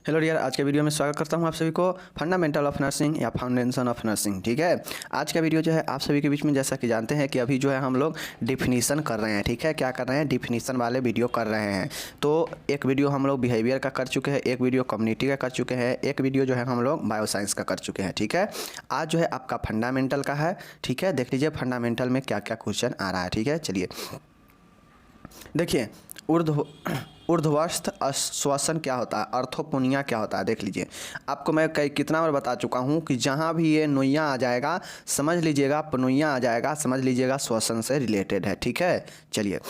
Hello dear, आज के video में स्वागत करता हूं आप सभी को फंडामेंटल ऑफ नर्सिंग या फाउंडेशन ऑफ नर्सिंग। ठीक है, आज का वीडियो जो है आप सभी के बीच में, जैसा कि जानते हैं कि अभी जो है हम लोग डिफिनीसन कर रहे हैं। ठीक है, क्या कर रहे हैं? डिफिनीसन वाले वीडियो कर रहे हैं। तो एक वीडियो हम लोग बिहेवियर का कर चुके हैं, एक वीडियो कम्युनिटी का कर चुके हैं, एक वीडियो जो है हम लोग बायोसाइंस का कर चुके हैं। ठीक है, आज जो है आपका फंडामेंटल का है। ठीक है, देख लीजिए फंडामेंटल में क्या क्या क्वेश्चन आ रहा है। ठीक है, चलिए देखिए, ऊर्ध्वस्थ श्वसन क्या होता है, अर्थोपोनिया क्या होता है, देख लीजिए। आपको मैं कितना बार बता चुका हूँ कि जहाँ भी ये नोइया आ जाएगा समझ लीजिएगा, पनोइया आ जाएगा समझ लीजिएगा श्वसन से रिलेटेड है। ठीक है, चलिए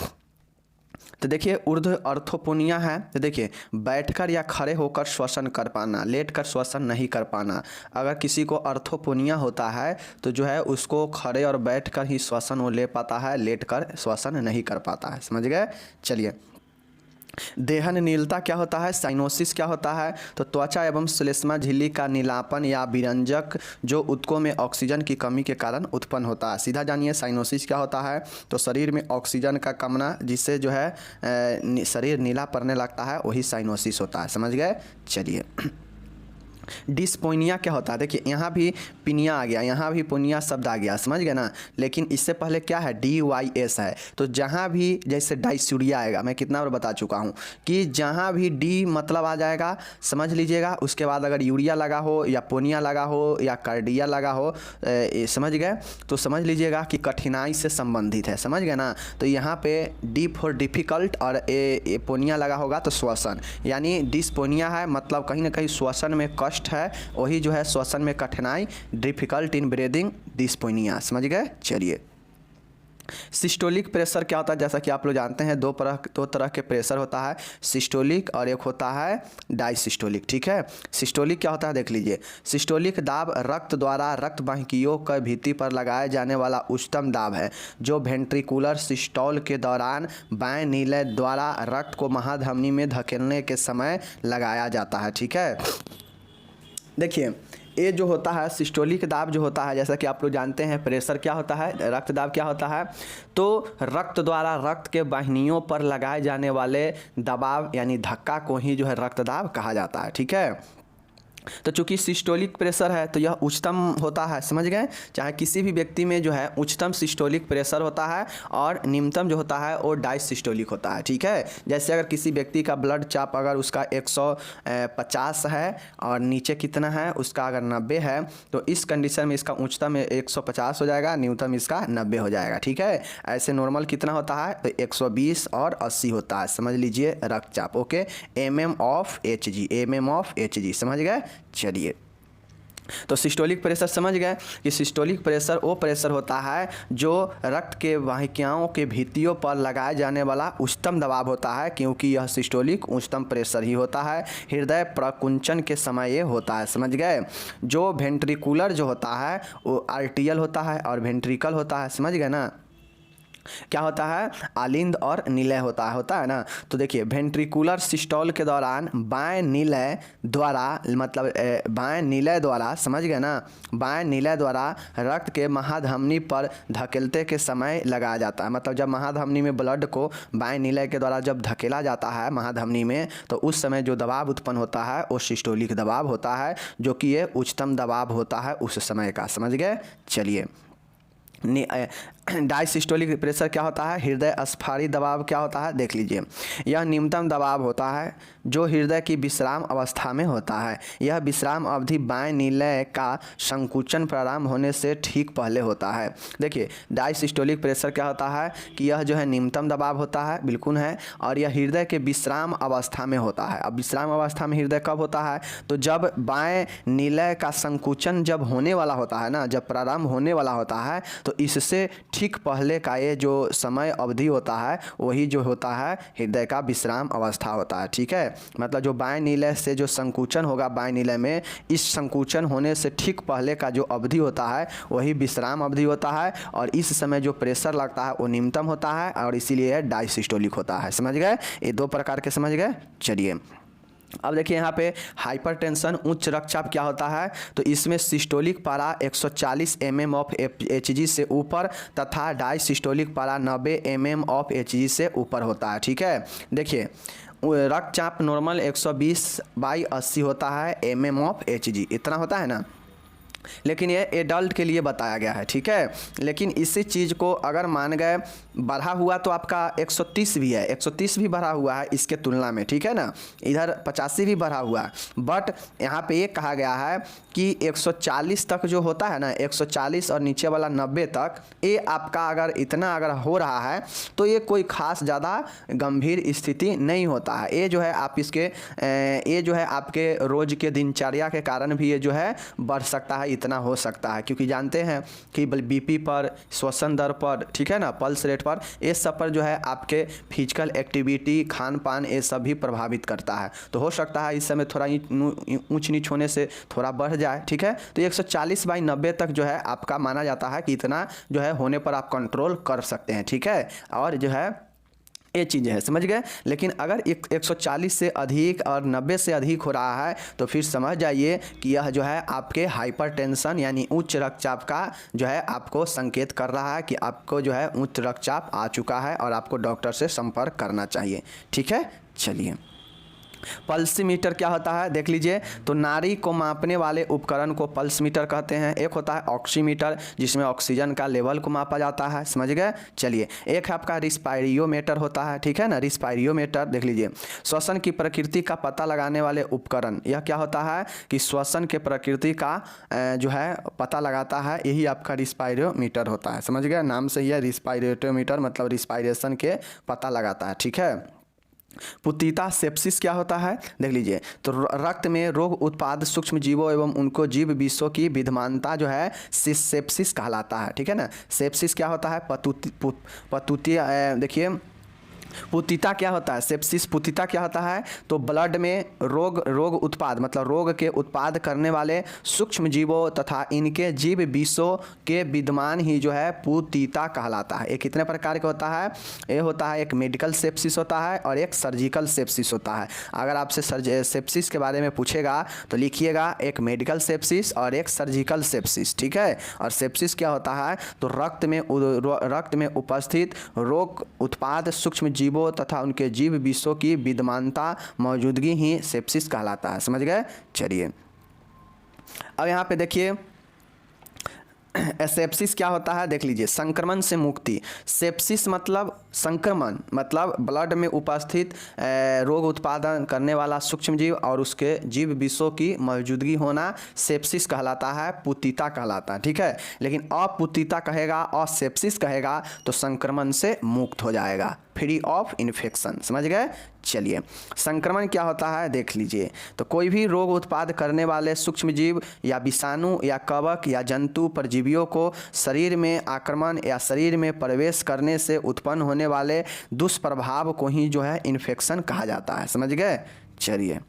तो देखिए ऊर्ध्व अर्थोपोनिया है। तो देखिए बैठकर या खड़े होकर श्वसन कर पाना, लेटकर श्वसन नहीं कर पाना। अगर किसी को अर्थोपोनिया होता है तो जो है उसको खड़े और बैठकर ही श्वसन वो ले पाता है, लेटकर श्वसन नहीं कर पाता है। समझ गए? चलिए, देहन नीलता क्या होता है, साइनोसिस क्या होता है? तो त्वचा एवं श्लेष्मा झिल्ली का नीलापन या विरंजक जो ऊतकों में ऑक्सीजन की कमी के कारण उत्पन्न होता है। सीधा जानिए साइनोसिस क्या होता है। तो शरीर में ऑक्सीजन का कमना, जिससे जो है शरीर नीला पड़ने लगता है, वही साइनोसिस होता है। समझ गए? चलिए, डिस्पोनिया क्या होता है? देखिए यहाँ भी पिनिया आ गया, यहाँ भी पोनिया शब्द आ गया, समझ गए ना। लेकिन इससे पहले क्या है? DYS है। तो जहाँ भी जैसे डाइसूरिया आएगा, मैं कितना बार बता चुका हूँ कि जहाँ भी डी मतलब आ जाएगा समझ लीजिएगा। उसके बाद अगर यूरिया लगा हो या पोनिया लगा हो या कार्डिया लगा हो, समझ गए, तो समझ लीजिएगा कि कठिनाई से संबंधित है। समझ गए ना। तो यहाँ पे डी फॉर डिफिकल्ट और पोनिया लगा होगा तो श्वसन, यानी डिस्पोनिया है मतलब कहीं ना कहीं श्वसन में कष्ट है, वही जो है श्वसन में कठिनाई, डिफिकल्ट इन ब्रीदिंग, डिस्पोनिया। समझ गए? चलिए, सिस्टोलिक प्रेशर क्या होता है? जैसा कि आप लोग जानते हैं दो तरह के प्रेशर होता है, सिस्टोलिक और एक होता है डायसिस्टोलिक। ठीक है, सिस्टोलिक क्या होता है देख लीजिए। सिस्टोलिक दाब रक्त द्वारा रक्त वाहिकियों के भित्ति पर लगाए जाने वाला उच्चतम दाब है, जो वेंट्रिकुलर सिस्टोल के दौरान बाएं नीले द्वारा रक्त को महाधमनी में धकेलने के समय लगाया जाता है। ठीक है, देखिए ये जो होता है सिस्टोलिक दाब जो होता है, जैसा कि आप लोग जानते हैं प्रेशर क्या होता है, रक्त दाब क्या होता है, तो रक्त द्वारा रक्त के वाहिनियों पर लगाए जाने वाले दबाव यानी धक्का को ही जो है रक्त दाब कहा जाता है। ठीक है, तो चूंकि सिस्टोलिक प्रेशर है तो यह उच्चतम होता है। समझ गए? चाहे किसी भी व्यक्ति में जो है उच्चतम सिस्टोलिक प्रेशर होता है और निम्नतम जो होता है वो डायसिस्टोलिक होता है। ठीक है, जैसे अगर किसी व्यक्ति का ब्लड चाप अगर उसका 150 है और नीचे कितना है उसका अगर 90 है, तो इस कंडीशन में इसका उच्चतम 150 हो जाएगा, न्यूनतम इसका 90 हो जाएगा। ठीक है, ऐसे नॉर्मल कितना होता है तो 120 और 80 होता है। समझ लीजिए रक्तचाप। ओके, mm ऑफ Hg, समझ गए? चलिए, तो सिस्टोलिक प्रेशर समझ गए कि सिस्टोलिक प्रेशर वो प्रेशर होता है जो रक्त के वाहिकाओं के भित्तियों पर लगाए जाने वाला उच्चतम दबाव होता है, क्योंकि यह सिस्टोलिक उच्चतम प्रेशर ही होता है। हृदय प्रकुंचन के समय ये होता है। समझ गए? जो वेंट्रिकुलर जो होता है वो आर्टियल होता है और वेंट्रिकल होता है। समझ गए ना। क्या होता है? आलिंद और निलय होता है ना। तो देखिए वेंट्रिकुलर सिस्टोल के दौरान बाएं निलय द्वारा समझ गए ना, बाएं निलय द्वारा रक्त के महाधमनी पर धकेलते के समय लगाया जाता है। मतलब जब महाधमनी में ब्लड को बाएं निलय के द्वारा जब धकेला जाता है महाधमनी में, तो उस समय जो दबाव उत्पन्न होता है वो सिस्टोलिक दबाव होता है, जो कि ये उच्चतम दबाव होता है उस समय का। समझ गए? चलिए, डायसिस्टोलिक प्रेशर क्या होता है? हृदय स्फारी दबाव क्या होता है देख लीजिए। यह निम्नतम दबाव होता है जो हृदय की विश्राम अवस्था में होता है। यह विश्राम अवधि बाएं निलय का संकुचन प्रारंभ होने से ठीक पहले होता है। देखिए डायसिस्टोलिक प्रेशर क्या होता है कि यह जो है निम्नतम दबाव होता है, बिल्कुल है, और यह हृदय के विश्राम अवस्था में होता है। अब विश्राम अवस्था में हृदय कब होता है? तो जब बाएं निलय का संकुचन जब होने वाला होता है ना, जब प्रारंभ होने वाला होता है, तो इससे ठीक पहले का ये जो समय अवधि होता है वही जो होता है हृदय का विश्राम अवस्था होता है। ठीक है, मतलब जो बाएं निलय से जो संकुचन होगा बाएं निलय में, इस संकुचन होने से ठीक पहले का जो अवधि होता है वही विश्राम अवधि होता है, और इस समय जो प्रेशर लगता है वो निम्नतम होता है और इसीलिए डायसिस्टोलिक होता है। समझ गए? ये दो प्रकार के समझ गए। चलिए, अब देखिए यहाँ पे हाइपरटेंशन उच्च रक्तचाप क्या होता है? तो इसमें सिस्टोलिक पारा 140 mm ऑफ Hg से ऊपर तथा डायसिस्टोलिक पारा 90 mm ऑफ Hg से ऊपर होता है। ठीक है, देखिए रक्तचाप नॉर्मल 120/80 होता है mm/Hg, इतना होता है ना। लेकिन ये एडल्ट के लिए बताया गया है, ठीक है। लेकिन इसी चीज़ को अगर मान गए बढ़ा हुआ तो आपका 130 भी है, 130 भी बढ़ा हुआ है इसके तुलना में, ठीक है ना। इधर 85 भी बढ़ा हुआ है, बट यहाँ पे ये कहा गया है कि 140 तक जो होता है ना, 140 और नीचे वाला 90 तक, ये आपका अगर इतना अगर हो रहा है तो ये कोई ख़ास ज़्यादा गंभीर स्थिति नहीं होता है। ये जो है आप इसके ये जो है आपके रोज़ के दिनचर्या के कारण भी ये जो है बढ़ सकता है, इतना हो सकता है। क्योंकि जानते हैं कि बीपी पर, श्वसन दर पर, ठीक है ना, पल्स रेट पर, ये सब पर जो है आपके फिजिकल एक्टिविटी, खान पान, ये सब भी प्रभावित करता है। तो हो सकता है इस समय थोड़ा ऊंच नीच होने से थोड़ा बढ़ जाए, ठीक है। तो 140/90 तक जो है आपका माना जाता है कि इतना जो है होने पर आप कंट्रोल कर सकते हैं, ठीक है। और जो है ये चीज़ें है, समझ गए। लेकिन अगर 140 से अधिक और 90 से अधिक हो रहा है तो फिर समझ जाइए कि यह जो है आपके हाइपरटेंशन यानी उच्च रक्तचाप का जो है आपको संकेत कर रहा है कि आपको जो है उच्च रक्तचाप आ चुका है और आपको डॉक्टर से संपर्क करना चाहिए, ठीक है। चलिए, पल्सीमीटर क्या होता है देख लीजिए। तो नाड़ी को मापने वाले उपकरण को पल्समीटर कहते हैं। एक होता है ऑक्सीमीटर जिसमें ऑक्सीजन का लेवल को मापा जाता है, समझ गए। चलिए, एक है आपका रिस्पायरियोमीटर होता है, ठीक है ना। रिस्पायरियोमीटर देख लीजिए, श्वसन की प्रकृति का पता लगाने वाले उपकरण। यह क्या होता है कि श्वसन के प्रकृति का जो है पता लगाता है, यही आपका रिस्पायरियोमीटर होता है, समझ गए। नाम से ही है रिस्पायरियोमीटर, मतलब रिस्पायरेशन के पता लगाता है, ठीक है। पुतिता सेप्सिस क्या होता है देख लीजिए। तो रक्त में रोग उत्पाद सूक्ष्म जीवों एवं उनको जीव विषों की विद्यमानता जो है सेप्सिस कहलाता है, ठीक है ना। सेप्सिस क्या होता है, देखिए पुतिता क्या होता है, सेप्सिस पुतिता क्या होता है। तो ब्लड में रोग उत्पाद मतलब रोग के उत्पाद करने वाले सूक्ष्म जीवों तथा इनके जीव विषों के विद्यमान ही जो है पुतिता कहलाता है। ये कितने प्रकार का होता है, ये होता है एक मेडिकल सेप्सिस होता है और एक सर्जिकल सेप्सिस होता है। अगर आपसे सेप्सिस के बारे में पूछेगा तो लिखिएगा एक मेडिकल सेप्सिस और एक सर्जिकल सेप्सिस, ठीक है। और सेप्सिस क्या होता है, तो रक्त में उपस्थित रोग उत्पाद सूक्ष्म जीवों तथा उनके जीव विषों की विद्यमानता मौजूदगी ही सेप्सिस कहलाता है, समझ गए। चलिए, अब यहाँ पे देखिए सेप्सिस क्या होता है देख लीजिए। संक्रमण से मुक्ति। सेप्सिस मतलब संक्रमण, मतलब ब्लड में उपस्थित रोग उत्पादन करने वाला सूक्ष्म जीव और उसके जीव विषों की मौजूदगी होना सेप्सिस कहलाता है, पुतिता कहलाता है, ठीक है। लेकिन अपुतिता कहेगा, असेप्सिस कहेगा तो संक्रमण से मुक्त हो जाएगा, फ्री ऑफ इन्फेक्शन, समझ गए। चलिए, संक्रमण क्या होता है देख लीजिए। तो कोई भी रोग उत्पाद करने वाले सूक्ष्म जीव या विषाणु या कवक या जंतु परजीवियों को शरीर में आक्रमण या शरीर में प्रवेश करने से उत्पन्न होने वाले दुष्प्रभाव को ही जो है इन्फेक्शन कहा जाता है, समझ गए। चलिए,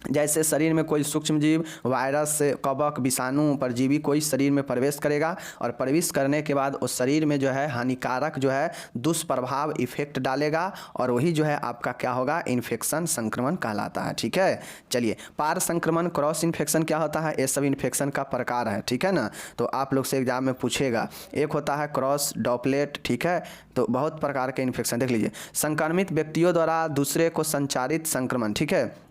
जैसे शरीर में कोई सूक्ष्म जीव, वायरस, कवक, विषाणु, परजीवी कोई शरीर में प्रवेश करेगा और प्रवेश करने के बाद उस शरीर में जो है हानिकारक जो है दुष्प्रभाव इफेक्ट डालेगा और वही जो है आपका क्या होगा, इन्फेक्शन, संक्रमण कहलाता है, ठीक है। चलिए, पार संक्रमण, क्रॉस इन्फेक्शन क्या होता है, ये सब इन्फेक्शन का प्रकार है, ठीक है ना। तो आप लोग से एग्जाम में पूछेगा। एक होता है क्रॉस ड्रॉपलेट, ठीक है। तो बहुत प्रकार के इन्फेक्शन देख लीजिए। संक्रमित व्यक्तियों द्वारा दूसरे को संचारित संक्रमण, ठीक है।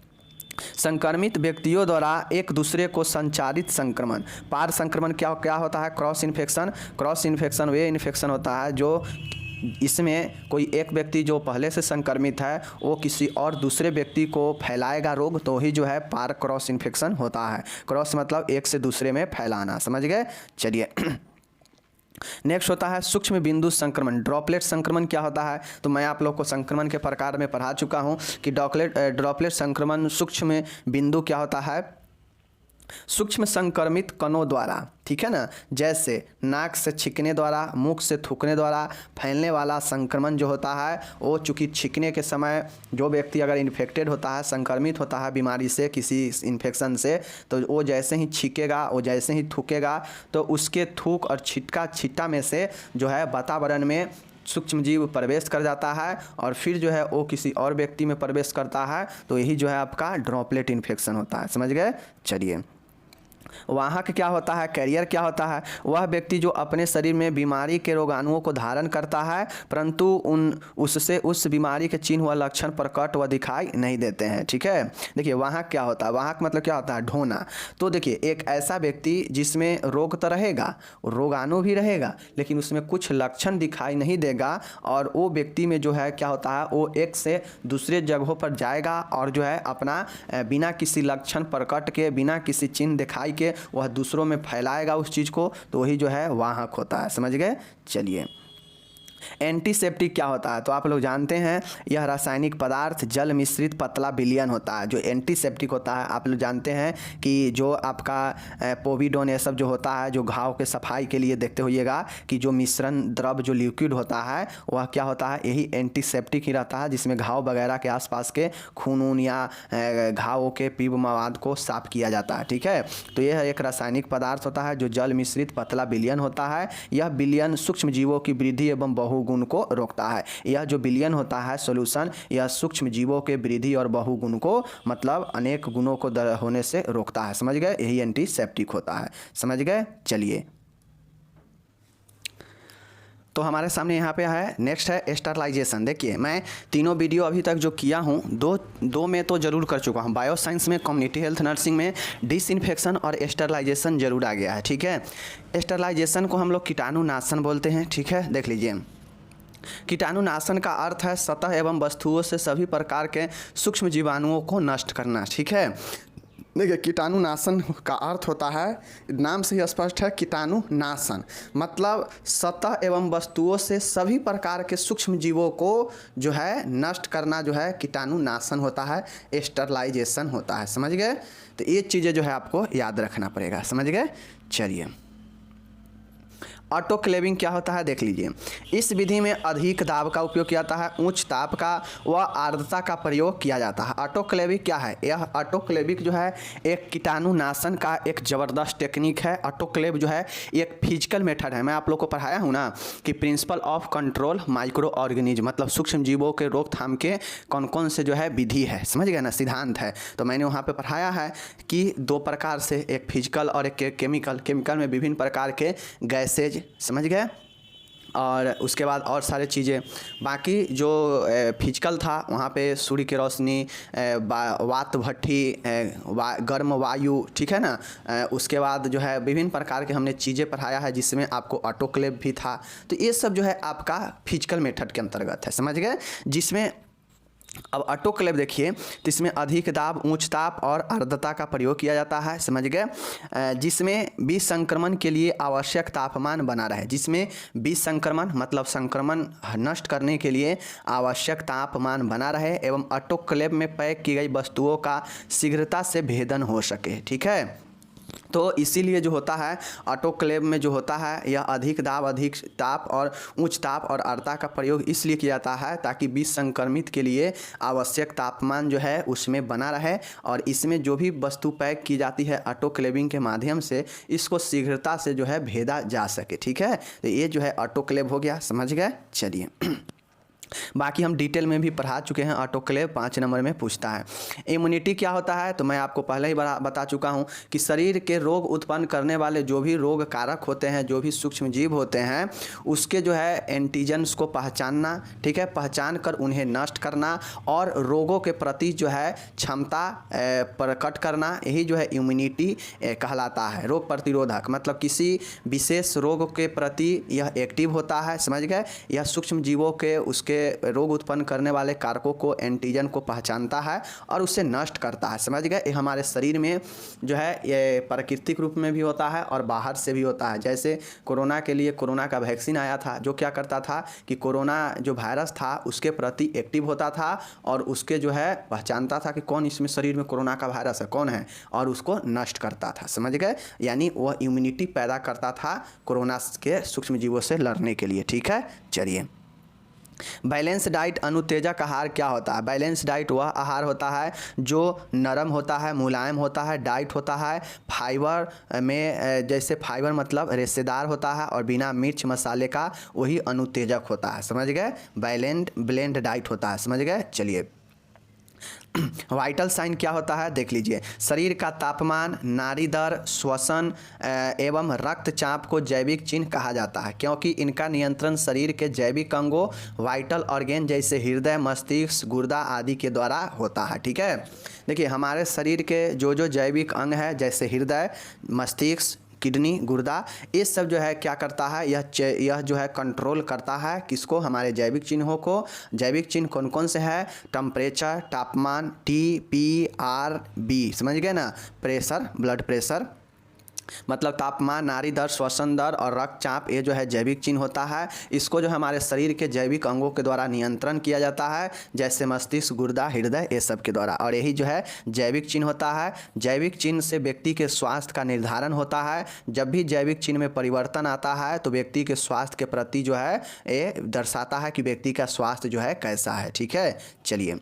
संक्रमित व्यक्तियों द्वारा एक दूसरे को संचारित संक्रमण। पार संक्रमण क्या होता है, क्रॉस इन्फेक्शन। क्रॉस इन्फेक्शन वे इन्फेक्शन होता है जो इसमें कोई एक व्यक्ति जो पहले से संक्रमित है वो किसी और दूसरे व्यक्ति को फैलाएगा रोग, तो ही जो है पार क्रॉस इन्फेक्शन होता है। क्रॉस मतलब एक से दूसरे में फैलाना, समझ गए। चलिए, नेक्स्ट होता है सूक्ष्म बिंदु संक्रमण, ड्रॉपलेट संक्रमण क्या होता है। तो मैं आप लोग को संक्रमण के प्रकार में पढ़ा चुका हूं कि ड्रॉपलेट संक्रमण सूक्ष्म बिंदु क्या होता है, सूक्ष्म संक्रमित कणों द्वारा, ठीक है ना। जैसे नाक से छींकने द्वारा, मुख से थूकने द्वारा फैलने वाला संक्रमण जो होता है वो चूँकि छींकने के समय जो व्यक्ति अगर इन्फेक्टेड होता है, संक्रमित होता है बीमारी से, किसी इन्फेक्शन से, तो वो जैसे ही छींकेगा, वो जैसे ही थूकेगा तो उसके थूक और छिट्टा में से जो है वातावरण में सूक्ष्म जीव प्रवेश कर जाता है और फिर जो है वो किसी और व्यक्ति में प्रवेश करता है, तो यही जो है आपका ड्रॉपलेट इन्फेक्शन होता है, समझ गए। चलिए, वाहक क्या होता है, कैरियर क्या होता है, वह व्यक्ति जो अपने शरीर में बीमारी के रोगाणुओं को धारण करता है परंतु उससे उस बीमारी के चिन्ह व लक्षण प्रकट व दिखाई नहीं देते हैं। ठीक है, देखिए वाहक क्या होता है, वाहक मतलब क्या होता है, ढोना। तो देखिए एक ऐसा व्यक्ति जिसमें रोग तो रहेगा, रोगाणु भी रहेगा, लेकिन उसमें कुछ लक्षण दिखाई नहीं देगा और वो व्यक्ति में जो है क्या होता है, वो एक से दूसरे जगहों पर जाएगा और जो है अपना बिना किसी लक्षण प्रकट के, बिना किसी चिन्ह दिखाई के वह दूसरों में फैलाएगा उस चीज़ को, तो वही जो है वाहक होता है। समझ गए। चलिए एंटीसेप्टिक क्या होता है, तो आप लोग जानते हैं यह रासायनिक पदार्थ जल मिश्रित पतला विलयन होता है। जो एंटीसेप्टिक होता है आप लोग जानते हैं कि जो आपका पोविडोन ये सब जो होता है, जो घाव के सफाई के लिए देखते होइएगा कि जो मिश्रण द्रव जो लिक्विड होता है वह क्या होता है, यही एंटीसेप्टिक ही रहता है, जिसमें घाव वगैरह के आसपास के खून ऊन या घावों के पीव मवाद को साफ किया जाता है। ठीक है, तो यह एक रासायनिक पदार्थ होता है जो जल मिश्रित पतला विलयन होता है। यह विलयन सूक्ष्म जीवों की वृद्धि एवं बहुगुण को रोकता है। यह जो विलयन होता है सॉल्यूशन, यह सूक्ष्म जीवों के वृद्धि और बहुगुण को, मतलब अनेक गुणों को होने से रोकता है। समझ गए, यही एंटीसेप्टिक होता है। समझ गए। चलिए तो हमारे सामने यहाँ पे है, नेक्स्ट है स्टरलाइजेशन। देखिए मैं तीनों वीडियो अभी तक जो किया हूँ, दो में तो जरूर कर चुका हूँ, बायो साइंस में, कम्युनिटी हेल्थ नर्सिंग में डिसइंफेक्शन और स्टरलाइजेशन जरूर आ गया है। ठीक है, स्टरलाइजेशन को हम लोग कीटाणुनाशन बोलते हैं। ठीक है, देख लीजिए कीटाणुनाशन का अर्थ है सतह एवं वस्तुओं से सभी प्रकार के सूक्ष्म जीवाणुओं को नष्ट करना। ठीक है, देखिए कीटाणुनाशन का अर्थ होता है, नाम से ही स्पष्ट है, कीटाणुनाशन मतलब सतह एवं वस्तुओं से सभी प्रकार के सूक्ष्म जीवों को जो है नष्ट करना, जो है कीटाणुनाशन होता है, स्टरलाइजेशन होता है। समझ गए। तो ये चीज़ें जो है आपको याद रखना पड़ेगा। समझ गए। चलिए ऑटोक्लेविंग क्या होता है, देख लीजिए। इस विधि में अधिक दाब का उपयोग किया जाता है, उच्च ताप का व आर्द्रता का प्रयोग किया जाता है। ऑटोक्लेविक क्या है, यह ऑटोक्लेविक जो है एक कीटाणुनाशन का एक ज़बरदस्त टेक्निक है। ऑटोक्लेव जो है एक फिजिकल मेथड है। मैं आप लोग को पढ़ाया हूँ ना कि principle of control micro organism, मतलब सूक्ष्म जीवों के रोकथाम के कौन कौन से जो है विधि है, समझ गए ना, सिद्धांत है। तो मैंने वहाँ पर पढ़ाया है कि दो प्रकार से, एक फिजिकल और एक केमिकल। केमिकल में विभिन्न प्रकार के गैसेज, समझ गए, और उसके बाद और सारे चीज़ें। बाकी जो फिजिकल था वहाँ पे सूर्य की रोशनी, वात भट्ठी, गर्म वायु, ठीक है ना। उसके बाद जो है विभिन्न प्रकार के हमने चीज़ें पढ़ाया है जिसमें आपको ऑटोक्लेव भी था। तो ये सब जो है आपका फिजिकल मेथड के अंतर्गत है। समझ गए। जिसमें अब ऑटोक्लेव देखिए, तो इसमें अधिक दाब, उच्च ताप और आर्द्रता का प्रयोग किया जाता है। समझ गए। जिसमें विष संक्रमण के लिए आवश्यक तापमान बना रहे, जिसमें विष संक्रमण मतलब संक्रमण नष्ट करने के लिए आवश्यक तापमान बना रहे एवं ऑटोक्लेव में पैक की गई वस्तुओं का शीघ्रता से भेदन हो सके। ठीक है, तो इसीलिए जो होता है ऑटोक्लेव में जो होता है यह अधिक दाब, अधिक ताप और उच्च ताप और आर्द्रता का प्रयोग इसलिए किया जाता है ताकि विष संक्रमित के लिए आवश्यक तापमान जो है उसमें बना रहे और इसमें जो भी वस्तु पैक की जाती है ऑटोक्लेविंग के माध्यम से इसको शीघ्रता से जो है भेदा जा सके। ठीक है, तो ये जो है ऑटोक्लेव हो गया। समझ गए। चलिए बाकी हम डिटेल में भी पढ़ा चुके हैं। ऑटोक्लेव 5 नंबर में पूछता है। इम्यूनिटी क्या होता है, तो मैं आपको पहले ही बता चुका हूं कि शरीर के रोग उत्पन्न करने वाले जो भी रोग कारक होते हैं, जो भी सूक्ष्म जीव होते हैं, उसके जो है एंटीजन्स को पहचानना, ठीक है, पहचान कर उन्हें नष्ट करना और रोगों के प्रति जो है क्षमता प्रकट करना, यही जो है इम्यूनिटी कहलाता है। रोग प्रतिरोधक मतलब किसी विशेष रोग के प्रति यह एक्टिव होता है। समझ गए। यह सूक्ष्म जीवों के उसके रोग उत्पन्न करने वाले कारकों को, एंटीजन को पहचानता है और उसे नष्ट करता है। समझ गए। ये हमारे शरीर में जो है ये प्राकृतिक रूप में भी होता है और बाहर से भी होता है। जैसे कोरोना के लिए कोरोना का वैक्सीन आया था, जो क्या करता था कि कोरोना जो वायरस था उसके प्रति एक्टिव होता था और उसके जो है पहचानता था कि कौन इसमें शरीर में कोरोना का वायरस है, कौन है, और उसको नष्ट करता था। समझ गए। यानी वह इम्यूनिटी पैदा करता था कोरोना के सूक्ष्म जीवों से लड़ने के लिए। ठीक है। चलिए बैलेंस डाइट अनुत्तेजक आहार क्या होता है। बैलेंस डाइट वह आहार होता है जो नरम होता है, मुलायम होता है, डाइट होता है, फाइबर में, जैसे फाइबर मतलब रेशेदार होता है और बिना मिर्च मसाले का, वही अनुत्तेजक होता है। समझ गए। ब्लेंड डाइट होता है। समझ गए। चलिए वाइटल साइन क्या होता है देख लीजिए। शरीर का तापमान, नाड़ी दर, श्वसन एवं रक्तचाप को जैविक चिन्ह कहा जाता है, क्योंकि इनका नियंत्रण शरीर के जैविक अंगों वाइटल ऑर्गेन जैसे हृदय, मस्तिष्क, गुर्दा आदि के द्वारा होता है। ठीक है, देखिए हमारे शरीर के जो जो जैविक अंग है जैसे हृदय, मस्तिष्क, किडनी, गुर्दा, ये सब जो है क्या करता है, यह जो है कंट्रोल करता है किसको, हमारे जैविक चिन्हों को। जैविक चिन्ह कौन कौन से हैं, टेम्परेचर, तापमान, TPRB, समझ गए ना, प्रेशर, ब्लड प्रेशर मतलब तापमान, नाड़ी दर, श्वसन दर और रक्तचाप, ये जो है जैविक चिन्ह होता है। इसको जो हमारे शरीर के जैविक अंगों के द्वारा नियंत्रण किया जाता है, जैसे मस्तिष्क, गुर्दा, हृदय, ये सब के द्वारा, और यही जो है जैविक चिन्ह होता है। जैविक चिन्ह से व्यक्ति के स्वास्थ्य का निर्धारण होता है। जब भी जैविक चिन्ह में परिवर्तन आता है तो व्यक्ति के स्वास्थ्य के प्रति जो है ये दर्शाता है कि व्यक्ति का स्वास्थ्य जो है कैसा है। ठीक है, चलिए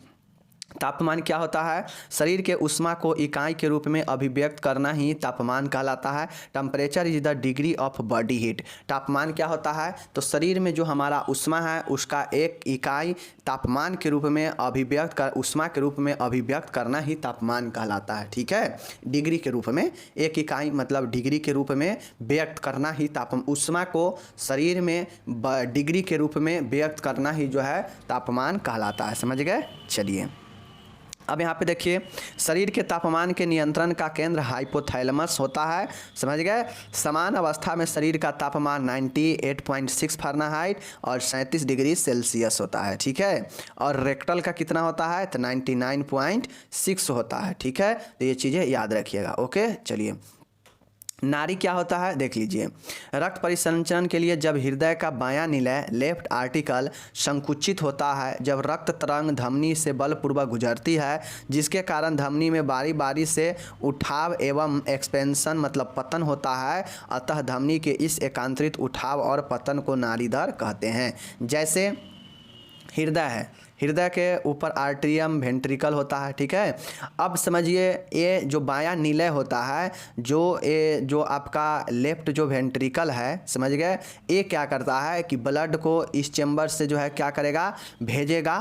तापमान क्या होता है, शरीर के ऊष्मा को इकाई के रूप में अभिव्यक्त करना ही तापमान कहलाता है। Temperature is the degree of body heat. तापमान क्या होता है, तो शरीर में जो हमारा ऊष्मा है उसका एक इकाई तापमान के रूप में ऊष्मा के रूप में अभिव्यक्त करना ही तापमान कहलाता है। ठीक है, डिग्री के रूप में एक इकाई मतलब डिग्री के रूप में व्यक्त करना ही ऊष्मा को शरीर में डिग्री के रूप में व्यक्त करना ही जो है तापमान कहलाता है। समझ गए, चलिए अब यहाँ पे देखिए, शरीर के तापमान के नियंत्रण का केंद्र हाइपोथैलेमस होता है। समझ गए, समान अवस्था में शरीर का तापमान 98.6 फ़ारेनहाइट और 37 डिग्री सेल्सियस होता है। ठीक है, और रेक्टल का कितना होता है, तो 99.6 होता है। ठीक है, तो ये चीज़ें याद रखिएगा। ओके, चलिए नाड़ी क्या होता है देख लीजिए। रक्त परिसंचरण के लिए जब हृदय का बायां निलय लेफ्ट आर्टिकल संकुचित होता है, जब रक्त तरंग धमनी से बलपूर्वक गुजरती है, जिसके कारण धमनी में बारी बारी से उठाव एवं एक्सपेंशन मतलब पतन होता है, अतः धमनी के इस एकांतरित उठाव और पतन को नाड़ी दर कहते हैं। जैसे हृदय है, हृदय के ऊपर आर्टरियम वेंट्रिकल होता है। ठीक है, अब समझिए ये जो बायां निलय होता है, जो आपका लेफ्ट जो वेंट्रिकल है, समझ गए, ये क्या करता है कि ब्लड को इस चैम्बर से जो है क्या करेगा, भेजेगा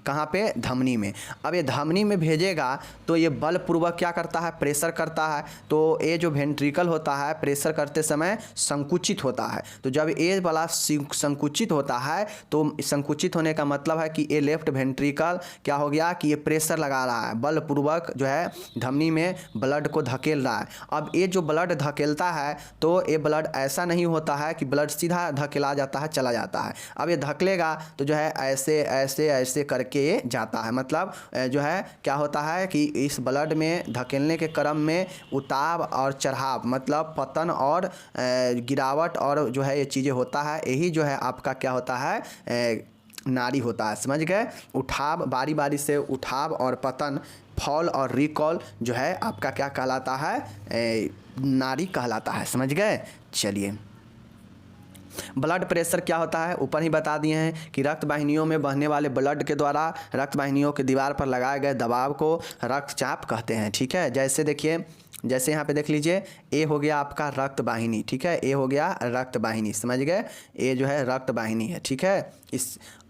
कहाँ पे, धमनी में। अब ये धमनी में भेजेगा तो ये बलपूर्वक क्या करता है, प्रेशर करता है। तो ये जो वेंट्रिकल होता है प्रेशर करते समय संकुचित होता है। तो जब ये वाला संकुचित होता है तो संकुचित होने का मतलब है कि ये लेफ्ट वेंट्रिकल क्या हो गया कि ये प्रेशर लगा रहा है, बलपूर्वक जो है धमनी में ब्लड को धकेल रहा है। अब ये जो ब्लड धकेलता है तो ये ब्लड ऐसा नहीं होता है कि ब्लड सीधा धकेला जाता है, चला जाता है। अब ये धकेलेगा तो जो है ऐसे ऐसे ऐसे करके ये जाता है, मतलब जो है क्या होता है कि इस ब्लड में धकेलने के क्रम में उतार और चढ़ाव मतलब पतन और गिरावट और जो है ये चीज़ें होता है। यही जो है आपका क्या होता है, नाड़ी होता है। समझ गए, उठाव, बारी बारी से उठाव और पतन, फॉल और रिकॉल जो है आपका क्या कहलाता है, नाड़ी कहलाता है। समझ गए, चलिए ब्लड प्रेशर क्या होता है ऊपर ही बता दिए हैं कि रक्त वाहिनियों में बहने वाले ब्लड के द्वारा रक्त वाहिनियों के दीवार पर लगाए गए दबाव को रक्तचाप कहते हैं। ठीक है, जैसे देखिए, जैसे यहाँ पे देख लीजिए, ए हो गया आपका रक्त वाहिनी। ठीक है, ए हो गया रक्त वाहिनी, समझ गए, ए जो है रक्त वाहिनी है। ठीक है,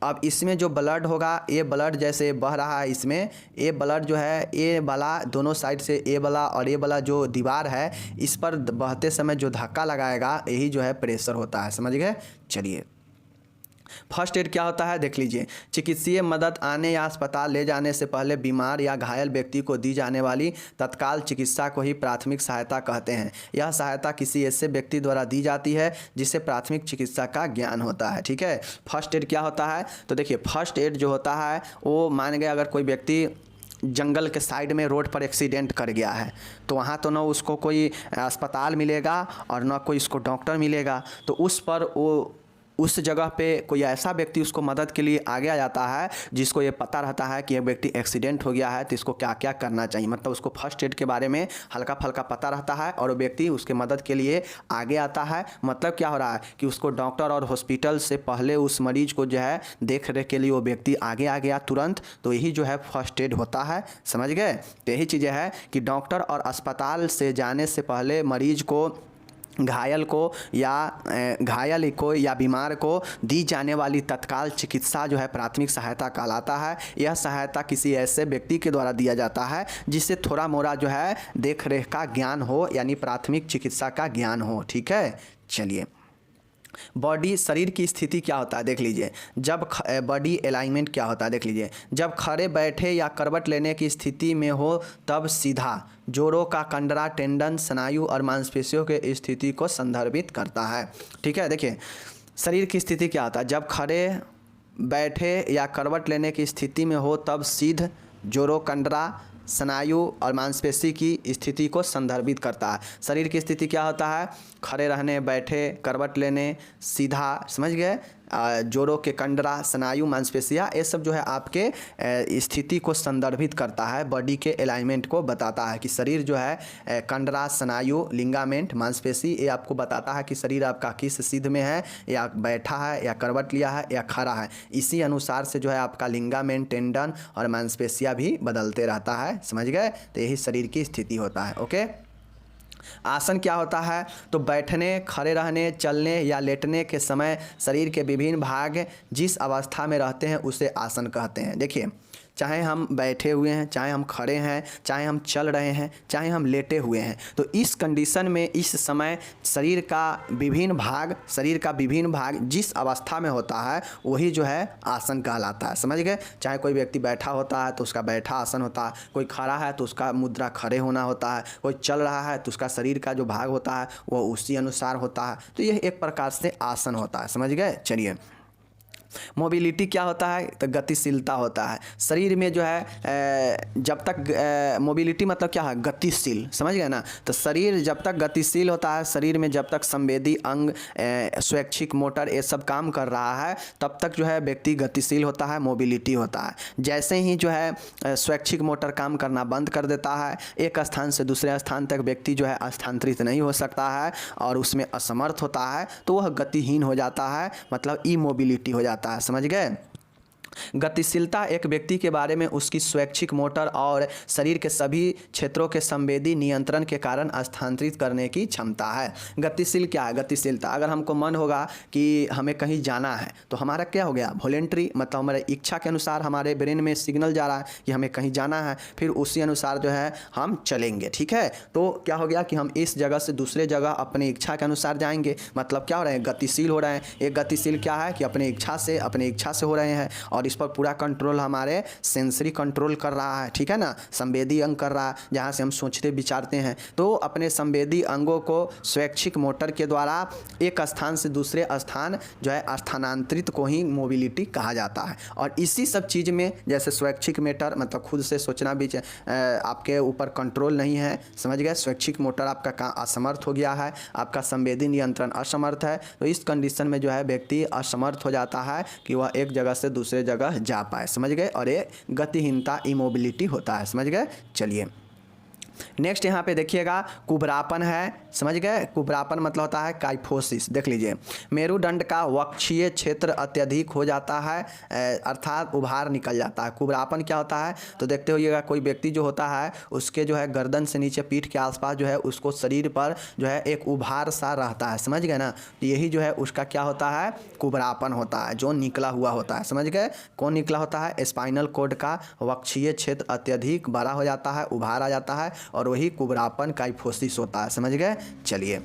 अब इसमें जो ब्लड होगा, ये ब्लड जैसे बह रहा है इसमें, ये ब्लड जो है ए वाला दोनों साइड से ए वाला और ये वाला जो दीवार है इस पर बहते समय जो धक्का लगाएगा यही जो है प्रेशर होता है। समझ गए, चलिए फर्स्ट एड क्या होता है देख लीजिए। चिकित्सीय मदद आने या अस्पताल ले जाने से पहले बीमार या घायल व्यक्ति को दी जाने वाली तत्काल चिकित्सा को ही प्राथमिक सहायता कहते हैं। यह सहायता किसी ऐसे व्यक्ति द्वारा दी जाती है जिसे प्राथमिक चिकित्सा का ज्ञान होता है। ठीक है, फर्स्ट एड क्या होता है, तो देखिए फर्स्ट एड जो होता है वो मान गए अगर कोई व्यक्ति जंगल के साइड में रोड पर एक्सीडेंट कर गया है तो वहाँ तो ना उसको कोई अस्पताल मिलेगा और ना कोई उसको डॉक्टर मिलेगा, तो उस पर वो उस जगह पे कोई ऐसा व्यक्ति उसको मदद के लिए आगे आ जाता है जिसको ये पता रहता है कि ये व्यक्ति एक्सीडेंट हो गया है तो इसको क्या क्या करना चाहिए, मतलब उसको फर्स्ट एड के बारे में हल्का फल्का पता रहता है और वो व्यक्ति उसके मदद के लिए आगे आता है। मतलब क्या हो रहा है कि उसको डॉक्टर और हॉस्पिटल से पहले उस मरीज को जो है देख रेख के लिए वो व्यक्ति आगे आ गया तुरंत, तो यही जो है फर्स्ट एड होता है। समझ गए, तो यही चीज़ें है कि डॉक्टर और अस्पताल से जाने से पहले मरीज को घायल को या बीमार को दी जाने वाली तत्काल चिकित्सा जो है प्राथमिक सहायता कहलाता है। यह सहायता किसी ऐसे व्यक्ति के द्वारा दिया जाता है जिससे थोड़ा मोड़ा जो है देख रेख का ज्ञान हो, यानी प्राथमिक चिकित्सा का ज्ञान हो। ठीक है, चलिए बॉडी शरीर की स्थिति क्या होता है देख लीजिए। जब बॉडी अलाइनमेंट क्या होता है देख लीजिए। जब खड़े बैठे या करवट लेने की स्थिति में हो तब सीधा जोड़ों का कंडरा, टेंडन, स्नायु और मांसपेशियों के स्थिति को संदर्भित करता है। ठीक है, देखिए शरीर की स्थिति क्या होता है। जब खड़े बैठे या करवट लेने की स्थिति में हो तब सीध जोड़ों, कंडरा, स्नायु और मांसपेशी की स्थिति को संदर्भित करता है। शरीर की स्थिति क्या होता है, खड़े रहने, बैठे, करवट लेने, सीधा, समझ गए, जोड़ों के कंडरा, स्नायु, मांसपेशियाँ, ये सब जो है आपके स्थिति को संदर्भित करता है, बॉडी के अलाइनमेंट को बताता है कि शरीर जो है कंडरा, स्नायु, लिंगामेंट, मांसपेशी, ये आपको बताता है कि शरीर आपका किस सिद्ध में है, या बैठा है, या करवट लिया है, या खड़ा है। इसी अनुसार से जो है आपका लिंगामेंट, टेंडन और मांसपेशियाँ भी बदलते रहता है, समझ गए। तो यही शरीर की स्थिति होता है। ओके, आसन क्या होता है, तो बैठने, खड़े रहने, चलने या लेटने के समय शरीर के विभिन्न भाग जिस अवस्था में रहते हैं उसे आसन कहते हैं। देखिए, चाहे हम बैठे हुए हैं, चाहे हम खड़े हैं, चाहे हम चल रहे हैं, चाहे हम लेटे हुए हैं, तो इस कंडीशन में इस समय शरीर का विभिन्न भाग जिस अवस्था में होता है वही जो है आसन कहलाता है, समझ गए। चाहे कोई व्यक्ति बैठा होता है तो उसका बैठा आसन होता है, कोई खड़ा है तो उसका मुद्रा खड़े होना होता है, कोई चल रहा है तो उसका शरीर का जो भाग होता है वो उसी अनुसार होता है। तो यह एक प्रकार से आसन होता है, समझ गए। चलिए, मोबिलिटी क्या होता है, तो गतिशीलता होता है। शरीर में जो है जब तक मोबिलिटी मतलब क्या है, गतिशील, समझ गए ना। तो शरीर जब तक गतिशील होता है, शरीर में जब तक संवेदी अंग, स्वैच्छिक मोटर ये सब काम कर रहा है तब तक जो है व्यक्ति गतिशील होता है, मोबिलिटी होता है। जैसे ही जो है स्वैच्छिक मोटर काम करना बंद कर देता है, एक स्थान से दूसरे स्थान तक व्यक्ति जो है स्थानांतरित नहीं हो सकता है और उसमें असमर्थ होता है, तो वह गतिहीन हो जाता है, मतलब इमोबिलिटी हो जाता है, समझ गए। गतिशीलता एक व्यक्ति के बारे में उसकी स्वैच्छिक मोटर और शरीर के सभी क्षेत्रों के संवेदी नियंत्रण के कारण स्थानांतरित करने की क्षमता है। गतिशील क्या है, गतिशीलता, अगर हमको मन होगा कि हमें कहीं जाना है तो हमारा क्या हो गया, वॉलेंट्री, मतलब हमारे इच्छा के अनुसार हमारे ब्रेन में सिग्नल जा रहा है कि हमें कहीं जाना है, फिर उसी अनुसार जो है हम चलेंगे। ठीक है, तो क्या हो गया कि हम इस जगह से दूसरे जगह अपनी इच्छा के अनुसार जाएंगे, मतलब क्या हो रहे हैं, गतिशील हो रहे हैं। एक गतिशील क्या है कि अपनी इच्छा से हो रहे हैं और इस पर पूरा कंट्रोल हमारे सेंसरी कंट्रोल कर रहा है, ठीक है ना, संवेदी अंग कर रहा है, जहाँ से हम सोचते विचारते हैं। तो अपने संवेदी अंगों को स्वैच्छिक मोटर के द्वारा एक स्थान से दूसरे स्थान जो है स्थानांतरित को ही मोबिलिटी कहा जाता है। और इसी सब चीज़ में जैसे स्वैच्छिक मोटर मतलब खुद से सोचना भी आपके ऊपर कंट्रोल नहीं है, समझ गए। स्वैच्छिक मोटर आपका असमर्थ हो गया है, आपका संवेदी नियंत्रण असमर्थ है, तो इस कंडीशन में जो है व्यक्ति असमर्थ हो जाता है कि वह एक जगह से दूसरे जगह जा पाए, समझ गए। और ये गतिहीनता, इमोबिलिटी होता है, समझ गए। चलिए नेक्स्ट यहाँ पे देखिएगा, कुबरापन है, समझ गए। कुबरापन मतलब होता है काइफोसिस। देख लीजिए, मेरुदंड का वक्षीय क्षेत्र अत्यधिक हो जाता है, अर्थात उभार निकल जाता है। कुबरापन क्या होता है, तो देखते होइएगा कोई व्यक्ति जो होता है उसके जो है गर्दन से नीचे पीठ के आसपास जो है उसको शरीर पर जो है एक उभार सा रहता है, समझ गए ना। तो यही जो है उसका क्या होता है, कुबरापन होता है, जो निकला हुआ होता है, समझ गए। कौन निकला होता है, स्पाइनल कॉर्ड का वक्षीय क्षेत्र अत्यधिक बड़ा हो जाता है, उभार आ जाता है, और वही कुबरापन काइफोसिस होता है, समझ गए। चलिए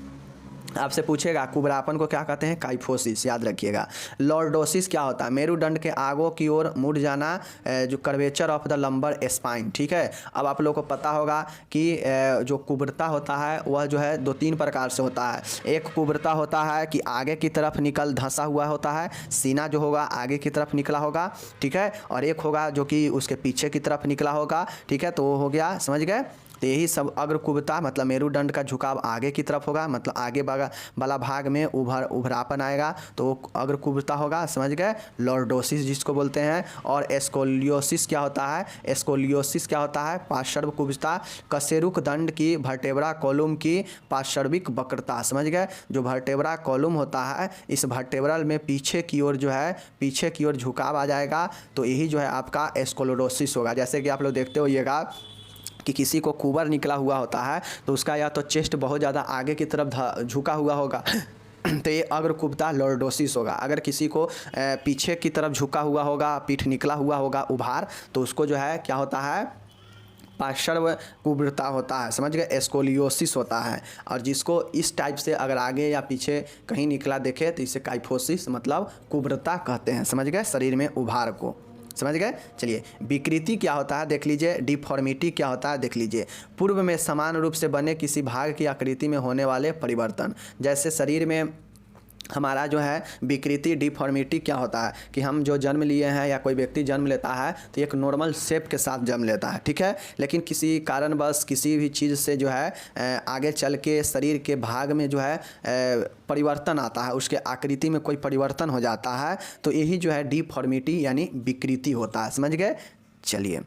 आपसे पूछेगा कुबरापन को क्या कहते हैं, काइफोसिस, याद रखिएगा। लॉर्डोसिस क्या होता है, मेरुदंड के आगों की ओर मुड़ जाना, जो curvature of the lumbar spine, ठीक है। अब आप लोगों को पता होगा कि जो कुब्रता होता है वह जो है 2-3 प्रकार से होता है। एक कुब्रता होता है कि आगे की तरफ धंसा हुआ होता है, सीना जो होगा आगे की तरफ निकला होगा, ठीक है। और एक होगा जो कि उसके पीछे की तरफ निकला होगा, ठीक है, तो वो हो गया, समझ गए। तो यही सब अग्र कुब्रता मतलब मेरुदंड का झुकाव आगे की तरफ होगा, मतलब आगे वाला भाग में उभरापन आएगा, तो वो अग्र कुब्रता होगा, समझ गए। लॉर्डोसिस जिसको बोलते हैं। और स्कोलियोसिस क्या होता है, स्कोलियोसिस क्या होता है, पार्श्व कुब्रता, कशेरुक दंड की वर्टेब्रा कॉलम की पार्श्विक वक्रता, समझ गए। जो वर्टेब्रा कॉलम होता है, इस वर्टेब्रल में पीछे की ओर जो है पीछे की ओर झुकाव आ जाएगा, तो यही जो है आपका स्कोलोरोसिस होगा। जैसे कि आप लोग देखते होइएगा कि किसी को कुबर निकला हुआ होता है तो उसका या तो चेस्ट बहुत ज़्यादा आगे की तरफ झुका हुआ होगा तो ये अग्रकुप्ता लॉर्डोसिस होगा। अगर किसी को पीछे की तरफ झुका हुआ होगा, पीठ निकला हुआ होगा उभार, तो उसको जो है क्या होता है, पार्श्व कुब्रता होता है, समझ गए, स्कोलियोसिस होता है। और जिसको इस टाइप से अगर आगे या पीछे कहीं निकला देखे तो इसे काइफोसिस मतलब कुब्रता कहते हैं, समझ गए, शरीर में उभार को, समझ गए। चलिए विकृति क्या होता है देख लीजिए, डिफॉर्मिटी क्या होता है देख लीजिए, पूर्व में समान रूप से बने किसी भाग की आकृति में होने वाले परिवर्तन। जैसे शरीर में हमारा जो है विकृति डिफॉर्मिटी क्या होता है कि हम जो जन्म लिए हैं या कोई व्यक्ति जन्म लेता है तो एक नॉर्मल शेप के साथ जन्म लेता है, ठीक है, लेकिन किसी कारणवश किसी भी चीज़ से जो है आगे चल के शरीर के भाग में जो है परिवर्तन आता है, उसके आकृति में कोई परिवर्तन हो जाता है, तो यही जो है डिफॉर्मिटी यानी विकृति होता है, समझ गए। चलिए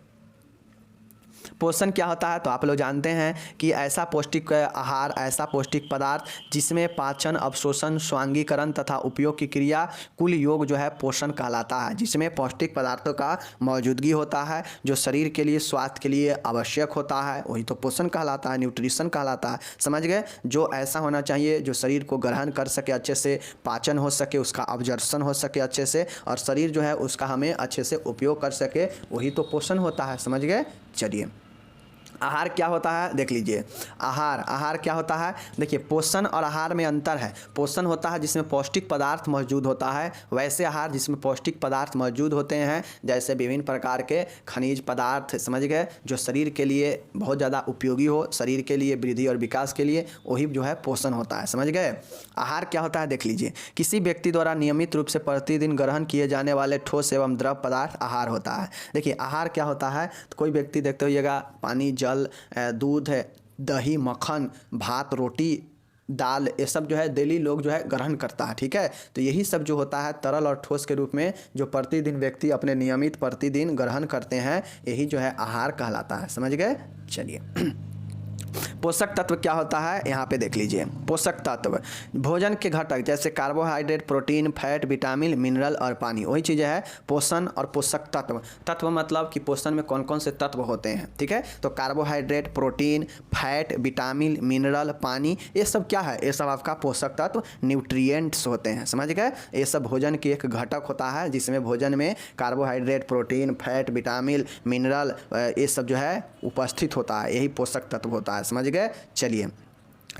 पोषण क्या होता है तो आप लोग जानते हैं कि ऐसा पौष्टिक आहार, ऐसा पौष्टिक पदार्थ जिसमें पाचन, अवशोषण, स्वांगीकरण तथा उपयोग की क्रिया कुल योग जो है पोषण कहलाता है, जिसमें पौष्टिक पदार्थों का मौजूदगी होता है जो शरीर के लिए, स्वास्थ्य के लिए आवश्यक होता है, वही तो पोषण कहलाता है, न्यूट्रिशन कहलाता है, समझ गए। जो ऐसा होना चाहिए जो शरीर को ग्रहण कर सके अच्छे से, पाचन हो सके, उसका अब्जॉर्प्शन हो सके अच्छे से, और शरीर जो है उसका हमें अच्छे से उपयोग कर सके, वही तो पोषण होता है, समझ गए। चलिए आहार क्या होता है देख लीजिए, आहार क्या होता है देखिए, पोषण और आहार में अंतर है। पोषण होता है जिसमें पौष्टिक पदार्थ मौजूद होता है, वैसे आहार जिसमें पौष्टिक पदार्थ मौजूद होते हैं, जैसे विभिन्न प्रकार के खनिज पदार्थ, समझ गए, जो शरीर के लिए बहुत ज़्यादा उपयोगी हो, शरीर के लिए वृद्धि और विकास के लिए, वही जो है पोषण होता है, समझ गए। आहार क्या होता है देख लीजिए, किसी व्यक्ति द्वारा नियमित रूप से प्रतिदिन ग्रहण किए जाने वाले ठोस एवं द्रव पदार्थ आहार होता है। देखिए आहार क्या होता है तो कोई व्यक्ति देखते होइएगा पानी, जल, दूध, दही, मक्खन, भात, रोटी, दाल, ये सब जो है डेली लोग जो है ग्रहण करता है, ठीक है। तो यही सब जो होता है तरल और ठोस के रूप में जो प्रतिदिन व्यक्ति अपने नियमित प्रतिदिन ग्रहण करते हैं, यही जो है आहार कहलाता है, समझ गए। चलिए पोषक तत्व क्या होता है यहाँ पे देख लीजिए, पोषक तत्व भोजन के घटक जैसे carbohydrate, protein, fat, vitamin, mineral और पानी, वही चीज़ें है पोषण और पोषक तत्व। तत्व मतलब कि पोषण में कौन कौन से तत्व होते हैं, ठीक है, तो carbohydrate, protein, fat, vitamin, mineral, पानी, ये सब क्या है, ये सब आपका पोषक तत्व न्यूट्रिएंट्स होते हैं, समझ गए। ये सब भोजन के एक घटक होता है जिसमें भोजन में carbohydrate, protein, fat, vitamin, mineral, ये सब जो है उपस्थित होता है, यही पोषक तत्व होता है, समझ गए। चलिए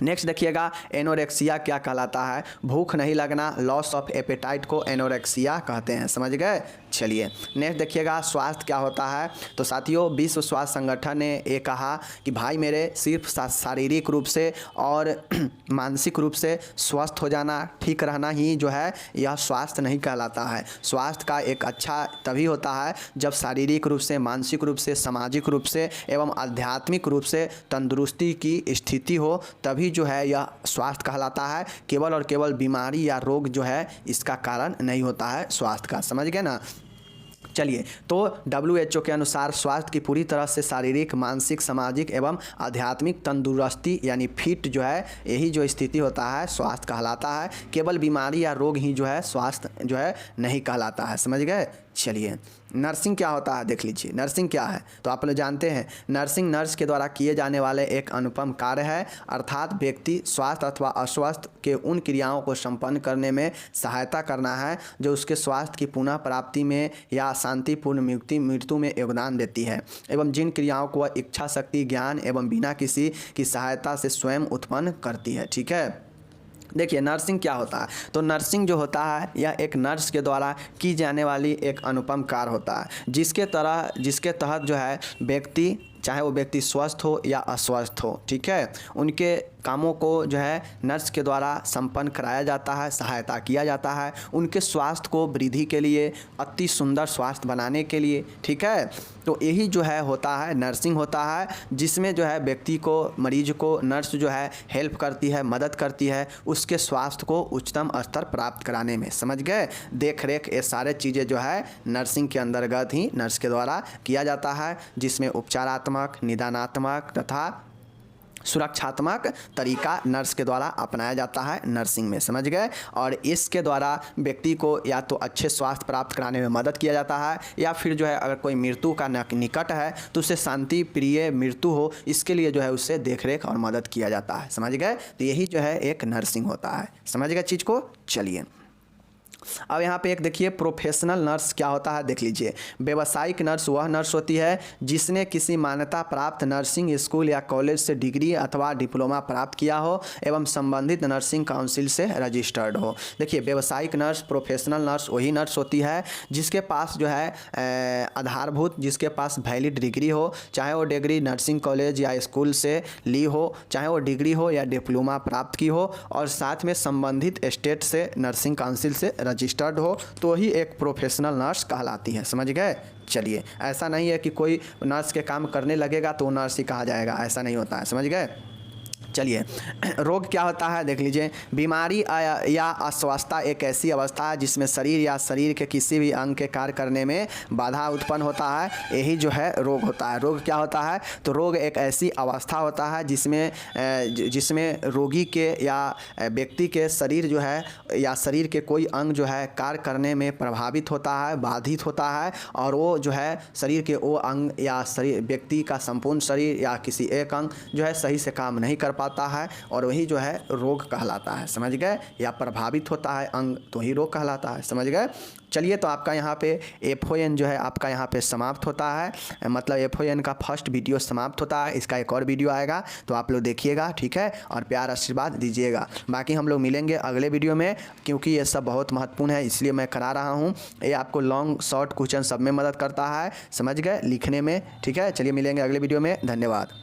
नेक्स्ट देखिएगा, एनोरेक्सिया क्या कहलाता है, भूख नहीं लगना, लॉस ऑफ एपेटाइट को एनोरेक्सिया कहते हैं, समझ गए। चलिए नेक्स्ट देखिएगा, स्वास्थ्य क्या होता है तो साथियों विश्व स्वास्थ्य संगठन ने ये कहा कि भाई मेरे सिर्फ शारीरिक रूप से और मानसिक रूप से स्वस्थ हो जाना, ठीक रहना ही जो है यह स्वास्थ्य नहीं कहलाता है। स्वास्थ्य का एक अच्छा तभी होता है जब शारीरिक रूप से, मानसिक रूप से, सामाजिक रूप से एवं आध्यात्मिक रूप से तंदुरुस्ती की स्थिति हो, तभी जो है यह स्वास्थ्य कहलाता है। केवल और केवल बीमारी या रोग जो है इसका कारण नहीं होता है स्वास्थ्य का, समझ गए ना। चलिए तो WHO के अनुसार स्वास्थ्य की पूरी तरह से शारीरिक, मानसिक, सामाजिक एवं आध्यात्मिक तंदुरुस्ती यानी फिट जो है, यही जो स्थिति होता है स्वास्थ्य कहलाता है। केवल बीमारी या रोग ही जो है स्वास्थ्य जो है नहीं कहलाता है, समझ गए। चलिए नर्सिंग क्या होता है देख लीजिए, नर्सिंग क्या है तो आप लोग जानते हैं, नर्सिंग नर्स के द्वारा किए जाने वाले एक अनुपम कार्य है, अर्थात व्यक्ति स्वास्थ्य अथवा अस्वस्थ के उन क्रियाओं को संपन्न करने में सहायता करना है जो उसके स्वास्थ्य की पुनः प्राप्ति में या शांतिपूर्ण मृत्यु में योगदान देती है, एवं जिन क्रियाओं को वह इच्छा शक्ति, ज्ञान एवं बिना किसी की सहायता से स्वयं उत्पन्न करती है, ठीक है। देखिए नर्सिंग क्या होता है तो नर्सिंग जो होता है यह एक नर्स के द्वारा की जाने वाली एक अनुपम कार्य होता है जिसके तहत जो है व्यक्ति, चाहे वो व्यक्ति स्वस्थ हो या अस्वस्थ हो, ठीक है, उनके कामों को जो है नर्स के द्वारा संपन्न कराया जाता है, सहायता किया जाता है उनके स्वास्थ्य को वृद्धि के लिए, अति सुंदर स्वास्थ्य बनाने के लिए, ठीक है। तो यही जो है होता है नर्सिंग होता है, जिसमें जो है व्यक्ति को, मरीज को नर्स जो है हेल्प करती है, मदद करती है उसके स्वास्थ्य को उच्चतम स्तर प्राप्त कराने में, समझ गए। देख रेख ये सारे चीज़ें जो है नर्सिंग के अंतर्गत ही नर्स के द्वारा किया जाता है, जिसमें उपचारात्मक, निदानात्मक तथा सुरक्षात्मक तरीका नर्स के द्वारा अपनाया जाता है नर्सिंग में, समझ गए। और इसके द्वारा व्यक्ति को या तो अच्छे स्वास्थ्य प्राप्त कराने में मदद किया जाता है, या फिर जो है अगर कोई मृत्यु का निकट है तो उससे शांति प्रिय मृत्यु हो, इसके लिए जो है उससे देखरेख और मदद किया जाता है, समझ गए। तो यही जो है एक नर्सिंग होता है, समझ गए चीज़ को। चलिए अब यहाँ पे एक देखिए प्रोफेशनल नर्स क्या होता है, देख लीजिए। व्यावसायिक नर्स वह नर्स होती है जिसने किसी मान्यता प्राप्त नर्सिंग स्कूल या कॉलेज से डिग्री अथवा डिप्लोमा प्राप्त किया हो एवं संबंधित नर्सिंग काउंसिल से रजिस्टर्ड हो। देखिए व्यावसायिक नर्स प्रोफेशनल नर्स वही नर्स होती है जिसके पास जो है आधारभूत, जिसके पास वैलिड डिग्री हो, चाहे वो डिग्री नर्सिंग कॉलेज या स्कूल से ली हो, चाहे वो डिग्री हो या डिप्लोमा प्राप्त की हो, और साथ में संबंधित स्टेट से नर्सिंग काउंसिल से रजिस्टर्ड हो, तो ही एक प्रोफेशनल नर्स कहलाती है, समझ गए। चलिए ऐसा नहीं है कि कोई नर्स के काम करने लगेगा तो नर्स ही कहा जाएगा, ऐसा नहीं होता है, समझ गए। चलिए रोग क्या होता है, देख लीजिए। बीमारी या अस्वस्थता एक ऐसी अवस्था है जिसमें शरीर या शरीर के किसी भी अंग के कार्य करने में बाधा उत्पन्न होता है, यही जो है रोग होता है। रोग क्या होता है, तो रोग एक ऐसी अवस्था होता है जिसमें रोगी के या व्यक्ति के शरीर जो है या शरीर के कोई अंग जो है कार्य करने में प्रभावित होता है, बाधित होता है, और वो जो है शरीर के वो अंग या शरीर व्यक्ति का संपूर्ण शरीर या किसी एक अंग जो है सही से काम नहीं कर पाता है, और वही जो है रोग कहलाता है, समझ गए। या प्रभावित होता है अंग तो ही रोग कहलाता है, समझ गए। चलिए तो आपका यहाँ पे FON जो है आपका यहाँ पे समाप्त होता है, मतलब FON का फर्स्ट वीडियो समाप्त होता है। इसका एक और वीडियो आएगा तो आप लोग देखिएगा, ठीक है, और प्यार आशीर्वाद दीजिएगा। बाकी हम लोग मिलेंगे अगले वीडियो में, क्योंकि ये सब बहुत महत्वपूर्ण है इसलिए मैं करा रहा हूँ। ये आपको लॉन्ग शॉर्ट क्वेश्चन सब में मदद करता है, समझ गए, लिखने में, ठीक है। चलिए मिलेंगे अगले वीडियो में, धन्यवाद।